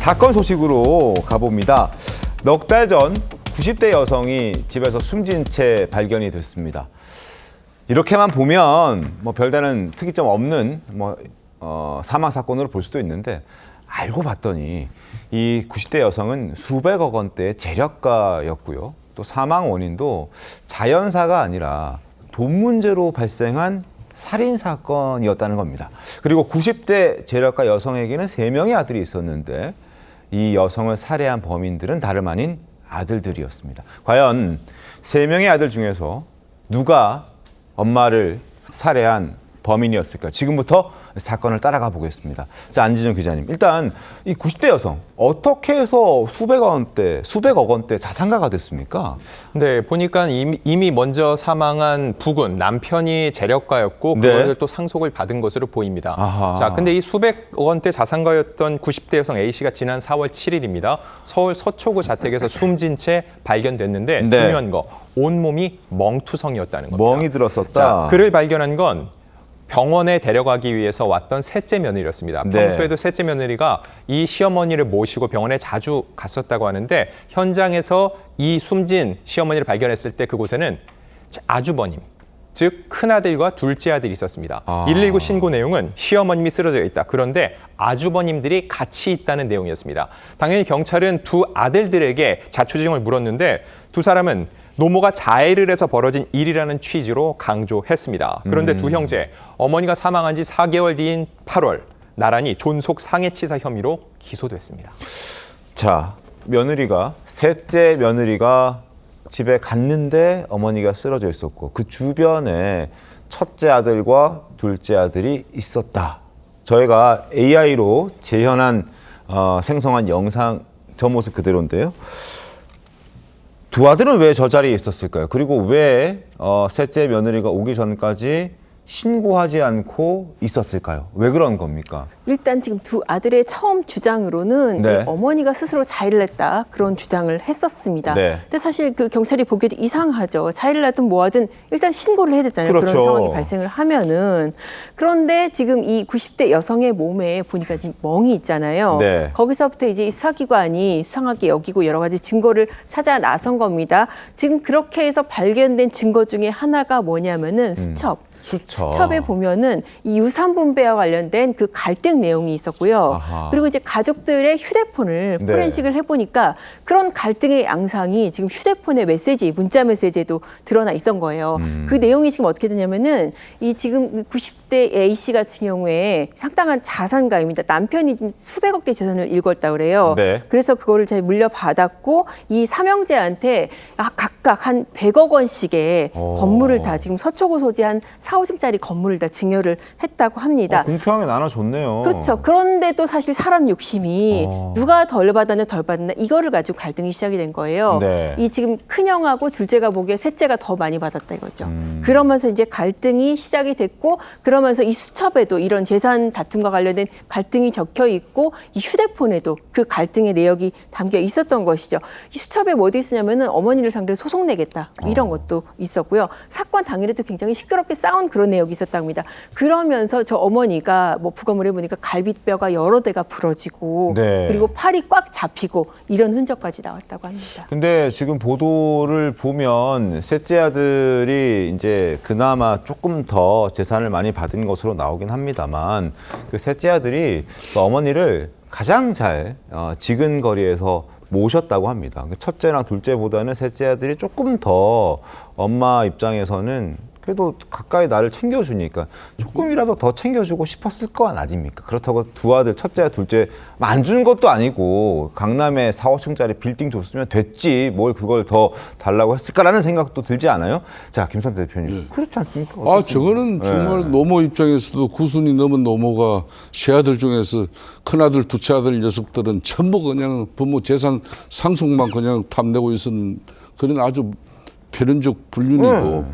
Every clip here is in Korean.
사건 소식으로 가봅니다. 넉 달 전 90대 여성이 집에서 숨진 채 발견이 됐습니다. 이렇게만 보면 별다른 특이점 없는 사망 사건으로 볼 수도 있는데 알고 봤더니 이 90대 여성은 수백억 원대의 재력가였고요. 또 사망 원인도 자연사가 아니라 돈 문제로 발생한 살인 사건이었다는 겁니다. 그리고 90대 재력가 여성에게는 3명의 아들이 있었는데 이 여성을 살해한 범인들은 다름 아닌 아들들이었습니다. 과연 3명의 아들 중에서 누가 엄마를 살해한 범인이었을까? 지금부터 사건을 따라가 보겠습니다. 자, 안진정 기자님. 일단 이 90대 여성 어떻게 해서 수백억 원대 자산가가 됐습니까? 네, 보니까 이미 먼저 사망한 부군 남편이 재력가였고 그걸 또 상속을 받은 것으로 보입니다. 아하. 자, 근데 이 수백억 원대 자산가였던 90대 여성 A 씨가 지난 4월 7일입니다. 서울 서초구 자택에서 숨진 채 발견됐는데 중요한 거 온몸이 멍투성이었다는 겁니다. 멍이 들었었다. 자, 그를 발견한 건 병원에 데려가기 위해서 왔던 셋째 며느리였습니다. 평소에도 셋째 며느리가 이 시어머니를 모시고 병원에 자주 갔었다고 하는데 현장에서 이 숨진 시어머니를 발견했을 때 그곳에는 아주버님, 즉 큰아들과 둘째 아들이 있었습니다. 119 신고 내용은 시어머님이 쓰러져 있다. 그런데 아주버님들이 같이 있다는 내용이었습니다. 당연히 경찰은 두 아들들에게 자초지종을 물었는데 두 사람은 노모가 자해를 해서 벌어진 일이라는 취지로 강조했습니다. 그런데 두 형제, 어머니가 사망한 지 4개월 뒤인 8월 나란히 존속 상해치사 혐의로 기소됐습니다. 자, 셋째 며느리가 집에 갔는데 어머니가 쓰러져 있었고 그 주변에 첫째 아들과 둘째 아들이 있었다. 저희가 AI로 재현한 생성한 영상 저 모습 그대로인데요. 두 아들은 왜 저 자리에 있었을까요? 그리고 왜 셋째 며느리가 오기 전까지 신고하지 않고 있었을까요? 왜 그런 겁니까? 일단 지금 두 아들의 처음 주장으로는 이 어머니가 스스로 자해를 했다 그런 주장을 했었습니다. 근데 사실 그 경찰이 보기에도 이상하죠. 자해를 하든 뭐하든 일단 신고를 해야 되잖아요. 그렇죠. 그런 상황이 발생을 하면은. 그런데 지금 이 90대 여성의 몸에 보니까 지금 멍이 있잖아요. 거기서부터 이제 이 수사기관이 수상하게 여기고 여러 가지 증거를 찾아 나선 겁니다. 지금 그렇게 해서 발견된 증거 중에 하나가 뭐냐면은 수첩에 보면은 이 유산분배와 관련된 그 갈등 내용이 있었고요. 그리고 이제 가족들의 휴대폰을 포렌식을 해보니까 그런 갈등의 양상이 지금 휴대폰의 문자 메시지에도 드러나 있던 거예요. 그 내용이 지금 어떻게 되냐면은 이 지금 90대 A 씨 같은 경우에 상당한 자산가입니다. 남편이 수백억 대 재산을 일궜다 그래요. 그래서 그거를 잘 물려받았고 이 삼형제한테 각각 한 100억 원씩의 건물을 다 지금 서초구 소재한 4~5층짜리 건물을 다 증여를 했다고 합니다. 공평하게 나눠줬네요. 그렇죠. 그런데 또 사실 사람 욕심이 누가 덜 받았냐 덜 받았냐 이거를 가지고 갈등이 시작이 된 거예요. 이 지금 큰형하고 둘째가 보기에 셋째가 더 많이 받았다 이거죠. 그러면서 이제 갈등이 시작이 됐고 그러면서 이 수첩에도 이런 재산 다툼과 관련된 갈등이 적혀 있고 이 휴대폰에도 그 갈등의 내역이 담겨 있었던 것이죠. 이 수첩에 뭐도 있었냐면은 어머니를 상대로 소송 내겠다 이런 것도 있었고요. 사건 당일에도 굉장히 시끄럽게 싸운 그런 내역이 있었다고 합니다. 그러면서 저 어머니가 부검을 해보니까 갈비뼈가 여러 대가 부러지고 그리고 팔이 꽉 잡히고 이런 흔적까지 나왔다고 합니다. 근데 지금 보도를 보면 셋째 아들이 이제 그나마 조금 더 재산을 많이 받은 것으로 나오긴 합니다만 그 셋째 아들이 그 어머니를 가장 잘 지근거리에서 모셨다고 합니다. 첫째나 둘째보다는 셋째 아들이 조금 더 엄마 입장에서는 그래도 가까이 나를 챙겨주니까 조금이라도 더 챙겨주고 싶었을 건 아닙니까? 그렇다고 두 아들, 첫째와 둘째 안 준 것도 아니고 강남에 4~5층짜리 빌딩 줬으면 됐지 뭘 그걸 더 달라고 했을까라는 생각도 들지 않아요? 자, 김선태 대표님. 그렇지 않습니까? 저거는 정말 노모 입장에서도 9순이 넘은 노모가 세 아들 중에서 큰아들, 둘째 아들 녀석들은 전부 그냥 부모 재산 상속만 그냥 탐내고 있었던 그런 아주 필연적 불륜이고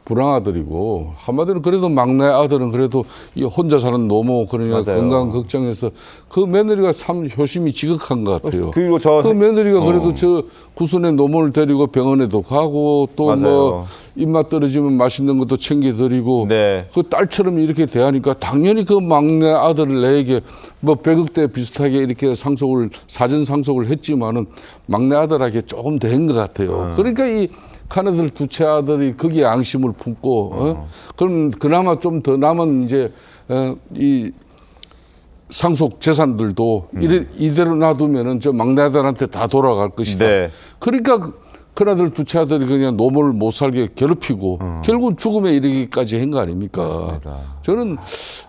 불황아들이고 한마디로 그래도 막내 아들은 그래도 이 혼자 사는 노모 그러니까 맞아요. 건강 걱정해서 그 며느리가 참 효심이 지극한 것 같아요. 그리고 그 며느리가 그래도 저 구순의 노모를 데리고 병원에도 가고 또 맞아요. 뭐 입맛 떨어지면 맛있는 것도 챙겨드리고 네. 그 딸처럼 이렇게 대하니까 당연히 그 막내 아들을 내에게 뭐 배극대 비슷하게 이렇게 사전 상속을 했지만은 막내 아들에게 조금 된 것 같아요. 그러니까 이 카나들 두째 아들이 거기에 앙심을 품고 그럼 그나마 좀 더 남은 이제 이 상속 재산들도 이대로 놔두면은 저 막내 아들한테 다 돌아갈 것이다. 네. 그러니까 큰아들 두째 아들이 그냥 노모를 못 살게 괴롭히고 결국 죽음에 이르기까지 한 거 아닙니까? 맞습니다. 저는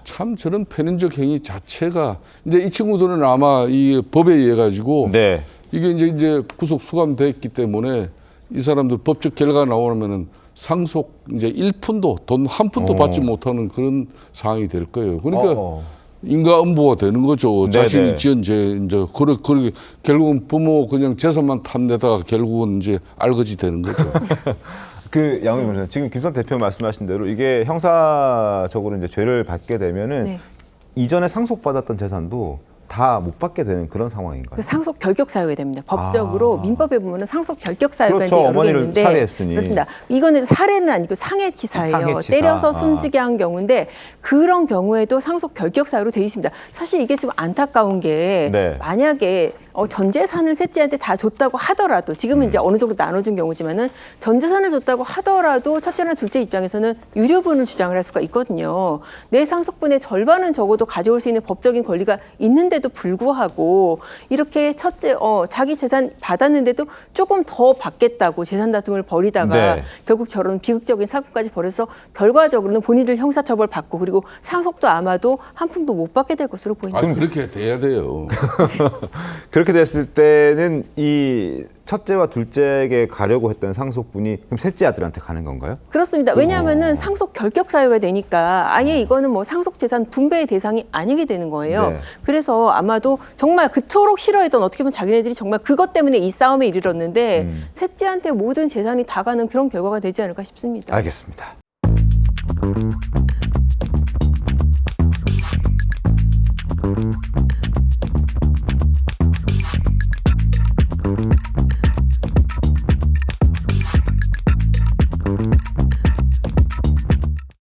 참 저런 편인적 행위 자체가 이제 이 친구들은 아마 이 법에 의해 가지고 네. 이게 이제 구속 수감됐기 때문에 이 사람들 법적 결과 나오면은 상속 이제 1푼도 돈 한 푼도 받지 못하는 그런 상황이 될 거예요. 그러니까 인과응보가 되는 거죠. 자신이 지은 죄 이제 그렇게 결국은 부모 그냥 재산만 탐내다가 결국은 이제 알거지 되는 거죠. 그 양호 변호사 지금 김선 대표 말씀하신 대로 이게 형사적으로 이제 죄를 받게 되면은 네. 이전에 상속받았던 재산도 다 못 받게 되는 그런 상황인가요? 그 상속 결격 사유가 됩니다. 법적으로 민법에 보면은 상속 결격 사유가 그렇죠. 이제 여러 개 어머니를 있는데 살해했으니. 그렇습니다. 이거는 살해는 아니고 상해치사예요. 상해치사. 때려서 숨지게 한 경우인데 그런 경우에도 상속 결격 사유로 돼 있습니다. 사실 이게 좀 안타까운 게 네. 만약에 전 재산을 셋째한테 다 줬다고 하더라도 지금은 이제 어느 정도 나눠준 경우지만은 전 재산을 줬다고 하더라도 첫째나 둘째 입장에서는 유류분을 주장을 할 수가 있거든요. 내 상속분의 절반은 적어도 가져올 수 있는 법적인 권리가 있는데도 불구하고 이렇게 첫째 자기 재산 받았는데도 조금 더 받겠다고 재산 다툼을 벌이다가 네. 결국 저런 비극적인 사건까지 벌여서 결과적으로는 본인들 형사처벌 받고 그리고 상속도 아마도 한 푼도 못 받게 될 것으로 보입니다. 그렇게 돼야 돼요. 그렇게 됐을 때는 이 첫째와 둘째에게 가려고 했던 상속분이 그럼 셋째 아들한테 가는 건가요? 그렇습니다. 왜냐하면은 상속 결격 사유가 되니까 아예 이거는 뭐 상속 재산 분배의 대상이 아니게 되는 거예요. 네. 그래서 아마도 정말 그토록 싫어했던 어떻게 보면 자기네들이 정말 그것 때문에 이 싸움에 이르렀는데 셋째한테 모든 재산이 다 가는 그런 결과가 되지 않을까 싶습니다. 알겠습니다.